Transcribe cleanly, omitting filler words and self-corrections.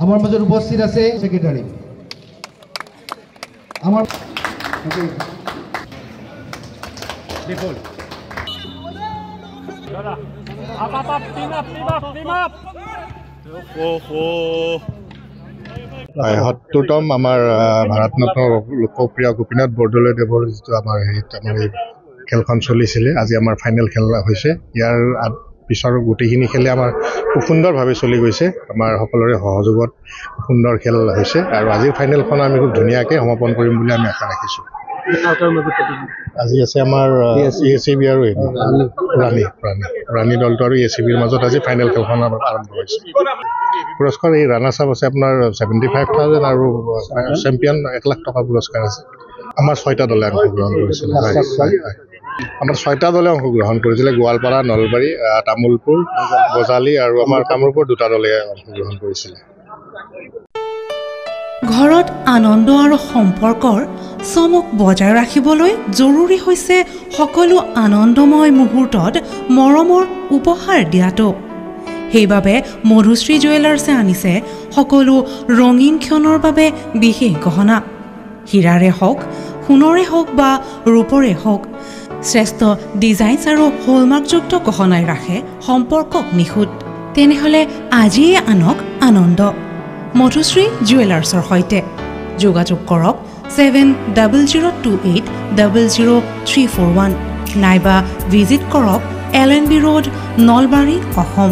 আমাৰ মাঝে উপস্থিত আছে সেক্ৰেটাৰি আমাৰ বিপুল দাদা আপ টিম আপ ৭০তম আমাৰ ভাৰতনাট্য লোকপ্ৰিয় গোপীনাথ বৰদলৈদেৱৰ যিটো আমাৰ এই খেলখন চলিছিলে আজি আমাৰ ফাইনেল খেল হৈছে ইয়াৰ পিছৰ গোটেইখিনি খেলে আমাৰ খুব সুন্দৰভাৱে চলি গৈছে আমাৰ সকলোৰে সহযোগত সুন্দৰ খেল হৈছে আৰু আজিৰ ফাইনেলখন আমি খুব ধুনীয়াকৈ সমাপন কৰিম বুলি আমি আশা ৰাখিছোঁ আজি আছে আমাৰ ACB আৰু ৰাণী দলটো আৰু ACBৰ মাজত আজি ফাইনেল খেলখন আৰম্ভ হৈছে পুৰস্কাৰ এই ৰানাৰ্ছ আপ আছে আপোনাৰ 75,000 আৰু চেম্পিয়ন 1 লাখ টকা পুৰস্কাৰ আছে আমাৰ 6টা দলে অংশগ্ৰহণ কৰিছিলে আমাৰ 6টা দলে অংশগ্ৰহণ কৰিছিলে গোৱালপাৰা নলবাৰী তামুলপুৰ বজালী আৰু আমাৰ কামৰূপৰ 2টা দলে অংশগ্ৰহণ কৰিছিলে ঘৰত আনন্দ আৰু সম্পৰ্কৰ চমক বজাই ৰাখিবলৈ জৰুৰী হৈছে সকলো আনন্দময় মুহূৰ্তত মৰমৰ উপহাৰ দিয়াটো সেইবাবে মধুশ্ৰী জুৱেলাৰ্ছে আনিছে সকলো ৰঙীন ক্ষণৰ বাবে বিশেষ গহনা হীৰাৰে হওক সোণৰে হওক বা ৰূপৰে হওক শ্ৰেষ্ঠ ডিজাইনছ আৰু হলমাৰ্কযুক্ত গহনাই ৰাখে সম্পৰ্কক নিখুঁত তেনেহ'লে আজিয়ে আনক আনন্দ মধুশ্ৰী জুৱেলাৰ্ছৰ সৈতে যোগাযোগ কৰক 7002800341 নাইবা ভিজিট কৰক LNB ৰোড নলবাৰী অসম